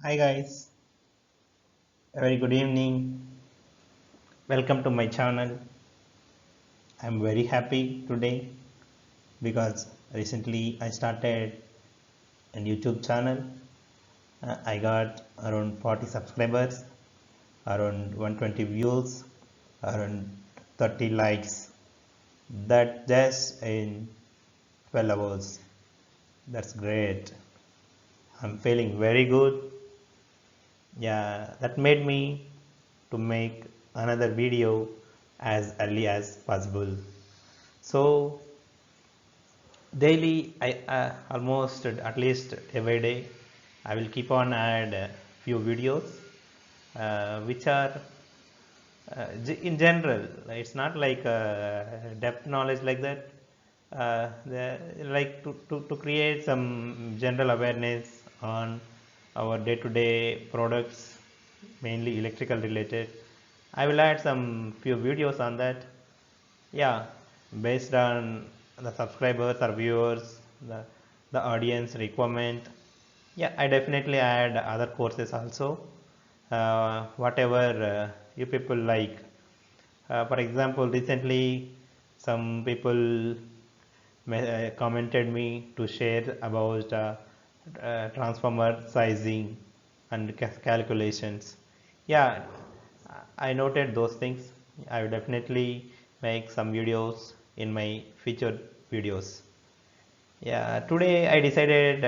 Hi guys, a very good evening. Welcome to my channel. I'm very happy today because recently I started a YouTube channel. I got around 40 subscribers, around 120 views, around 30 likes. That just in 12 hours. That's great. I'm feeling very good. Yeah, that made me to make another video as early as possible. So daily I almost at least every day I will keep on add a few videos which are in general. It's not like depth knowledge like that. Like to create some general awareness on our day-to-day products, mainly electrical related. I will add some few videos on that. Yeah, based on the subscribers or viewers, the audience requirement. Yeah, I definitely add other courses also. Whatever you people like. For example, recently some people commented me to share about transformer sizing and calculations. Yeah, I noted those things. I will definitely make some videos in my future videos. Yeah, today I decided,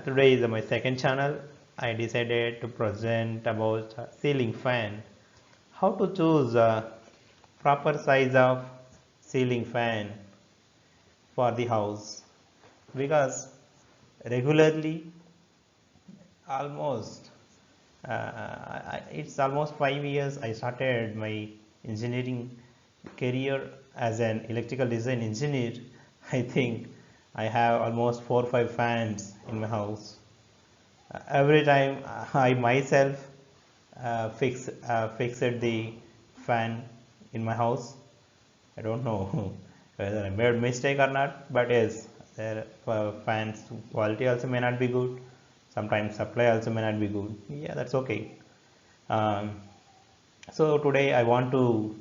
today is my second channel. I decided to present about ceiling fan. How to choose proper size of ceiling fan for the house, because regularly almost it's almost 5 years I started my engineering career as an electrical design engineer. I think I have almost 4 or 5 fans in my house. Every time I myself fixed the fan in my house. I don't know whether I made mistake or not, but yes, their fans quality also may not be good. Sometimes supply also may not be good. Yeah, that's okay. Um, so today I want to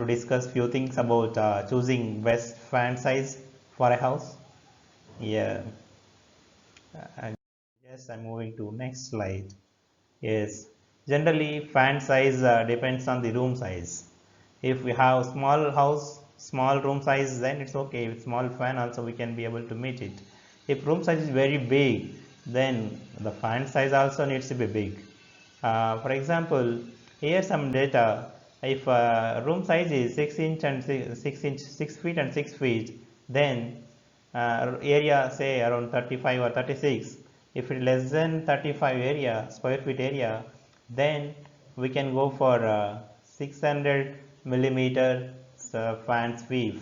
discuss few things about choosing best fan size for a house. Yeah, and yes, I'm moving to next slide. Yes, generally fan size depends on the room size. If we have small house, small room size, then it's okay. With small fan also we can be able to meet it. If room size is very big, then the fan size also needs to be big. For example, here some data. If room size is 6 inch and 6 feet and 6 feet, then area say around 35 or 36. If it less than 35 area square feet area, then we can go for 600 millimeter fan sweep.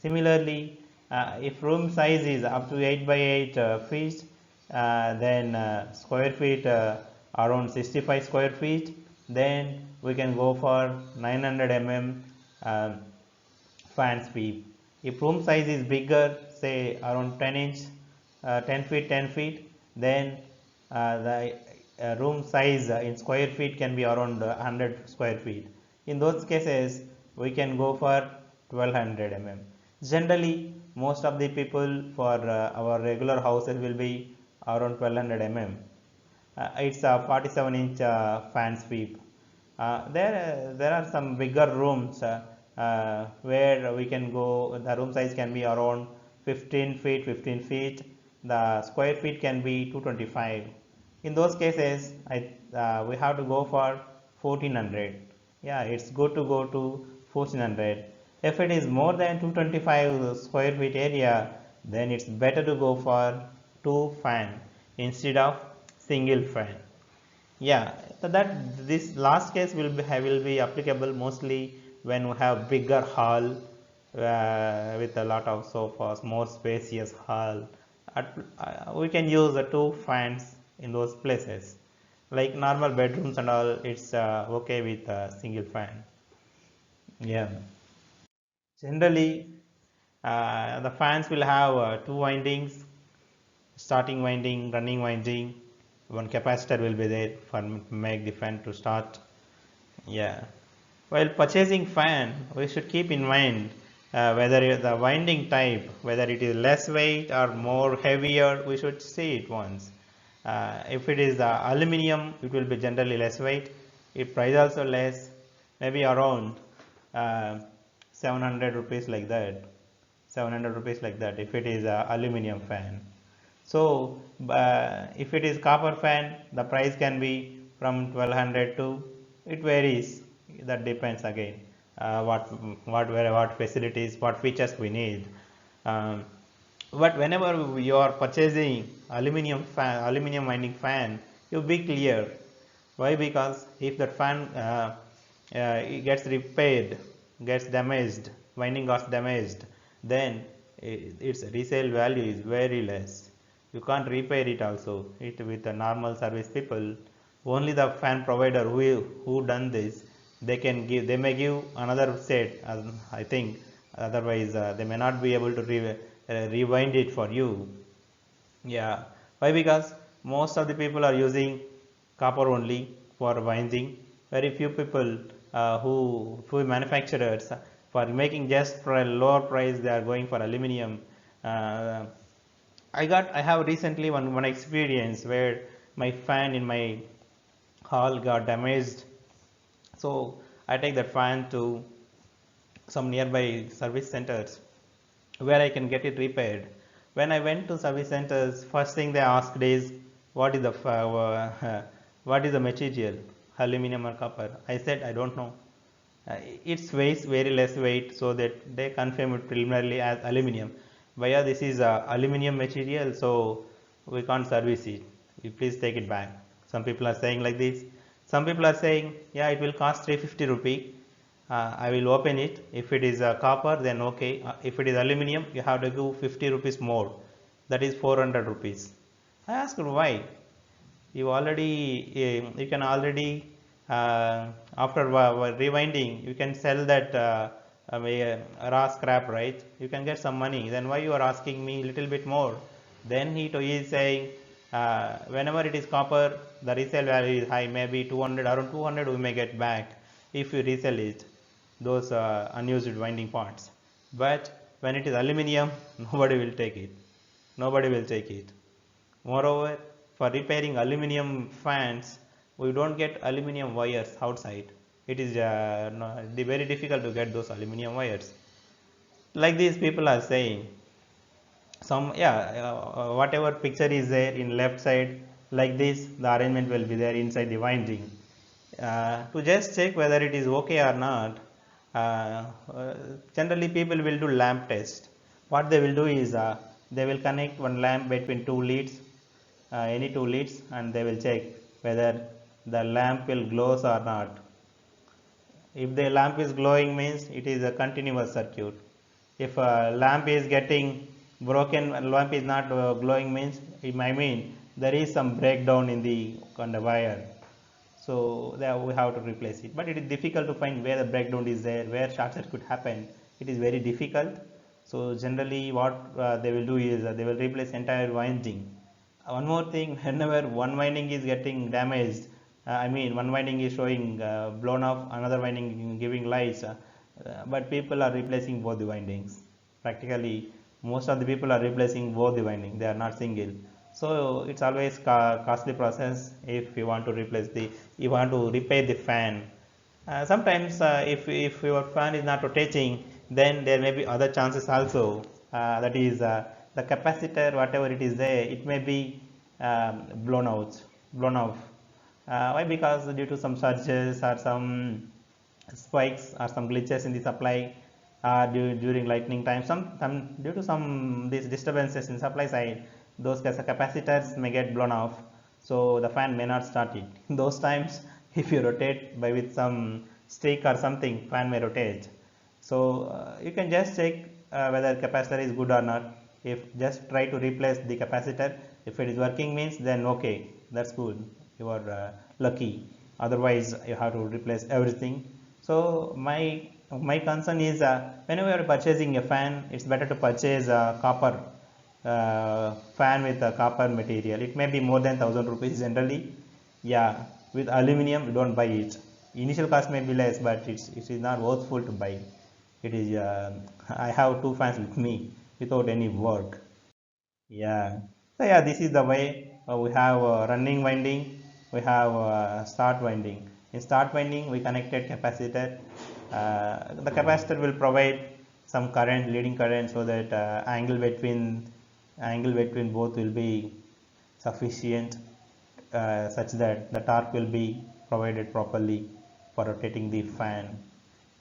Similarly, if room size is up to 8 by 8 feet, then square feet around 65 square feet, then we can go for 900 uh, fan sweep. If room size is bigger, say around 10 inch, 10 feet, 10 feet, then the room size in square feet can be around 100 square feet. In those cases, we can go for 1200 Generally, most of the people for our regular houses will be around 1200 it's a 47-inch fan sweep. There are some bigger rooms where we can go. The room size can be around 15 feet, 15 feet. The square feet can be 225. In those cases, we have to go for 1400. Yeah, it's good to go to 1400. If it is more than 225 square feet area, then it's better to go for two fan instead of single fan. Yeah, so that this last case will be applicable mostly when we have bigger hall with a lot of sofas, more spacious hall. We can use the two fans in those places. Like normal bedrooms and all, it's okay with a single fan. Yeah. Generally, the fans will have two windings, starting winding, running winding. one capacitor will be there for make the fan to start. Yeah. While purchasing fan, we should keep in mind whether the winding type, whether it is less weight or more heavier, we should see it once. If it is aluminium, it will be generally less weight. If price also less, maybe around uh, 700 rupees like that. 700 rupees like that if it is a aluminium fan. So if it is copper fan, the price can be from 1200 to, it varies, that depends again what facilities, what features we need. um, but whenever you are purchasing aluminium winding fan, you be clear. Why? Because if that fan it gets repaired, gets damaged, winding got damaged, then its resale value is very less. You can't repair it also. It with the normal service people, only the fan provider who done this, they may give another set. I think otherwise they may not be able to rewind it for you. Yeah. Why? Because most of the people are using copper only for winding. Very few people who manufacturers for making just for a lower price they are going for aluminum. Uh, I have recently one experience where my fan in my hall got damaged. So I take that fan to some nearby service centers where I can get it repaired. When I went to service centers, first thing they asked is, what is the what is the material, aluminum or copper? I said I don't know. It weighs very less weight, so that they confirm it preliminarily as aluminum. But yeah, this is aluminum material, so we can't service it. You please take it back. Some people are saying like this. Some people are saying, yeah, it will cost 350 rupee. I will open it. If it is copper, then okay. If it is aluminum, you have to give 50 rupees more. That is 400 rupees. I asked why. You can already after rewinding, you can sell that raw scrap, right? You can get some money. Then why you are asking me little bit more? Then he is saying whenever it is copper, the resale value is high. Maybe 200, around 200 we may get back if you resell it, those unused winding parts. But when it is aluminum, nobody will take it. Nobody will take it. Moreover, for repairing aluminum fans, we don't get aluminum wires outside. It is very difficult to get those aluminum wires. Like these people are saying, some yeah, whatever picture is there in left side, like this, the arrangement will be there inside the winding. To just check whether it is okay or not, generally people will do lamp test. What they will do is they will connect one lamp between two leads, any two leads, and they will check whether the lamp will glows or not. If the lamp is glowing means it is a continuous circuit. If a lamp is getting broken and lamp is not glowing means it might mean there is some breakdown in the wire. So there we have to replace it. But it is difficult to find where the breakdown is there, where short circuit happen. It is very difficult. So generally what they will do is they will replace entire winding. One more thing, whenever one winding is getting damaged, I mean one winding is showing blown off, another winding giving lights, but people are replacing both the windings. Practically most of the people are replacing both the winding, they are not single. So it's always costly process if you want to you want to repair the fan. Sometimes if your fan is not rotating, then there may be other chances also. That is the capacitor, whatever it is there, it may be blown off. Why? Because due to some surges or some spikes or some glitches in the supply during lightning time, some due to some these disturbances in supply side, those capacitors may get blown off, so the fan may not start it. In those times, if you rotate by with some stick or something, fan may rotate. So you can just check whether capacitor is good or not. If just try to replace the capacitor, if it is working means, then okay, that's good, you are lucky. Otherwise you have to replace everything. So my concern is whenever you are purchasing a fan, it's better to purchase copper. fan with a copper material. It may be more than 1000 rupees generally. Yeah, with aluminum you don't buy it. Initial cost may be less, but it is not worthful to buy. It is. I have two fans with me without any work. Yeah. So yeah, this is the way we have running winding, we have start winding. In start winding, we connected capacitor. The capacitor will provide some current, leading current, so that angle between both will be sufficient, such that the torque will be provided properly for rotating the fan.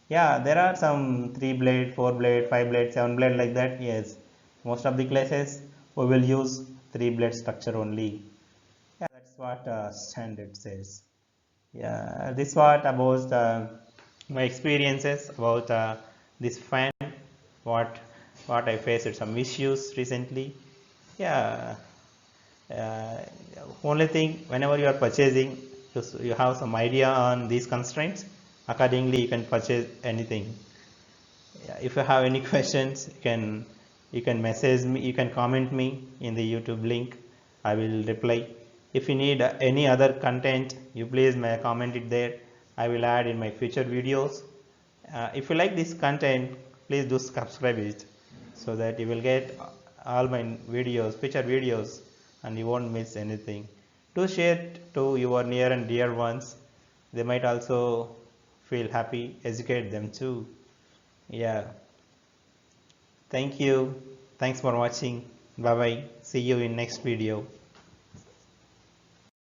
Yeah, there are some 3 blade, 4 blade, 5 blade, 7 blade like that. Yes, most of the places we will use 3 blade structure only. Yeah, that's what standard says. Yeah, this what about my experiences about this fan. What what I faced some issues recently. Yeah, uh, only thing whenever you are purchasing, you have some idea on these constraints. Accordingly, you can purchase anything. Yeah, if you have any questions, you can message me, you can comment me in the YouTube link. I will reply. If you need any other content, you please may comment it there. I will add in my future videos. If you like this content, please do subscribe it, so that you will get all my videos, future videos, and you won't miss anything. Do share it to your near and dear ones. They might also feel happy. Educate them too. Yeah. Thank you. Thanks for watching. Bye bye. See you in next video.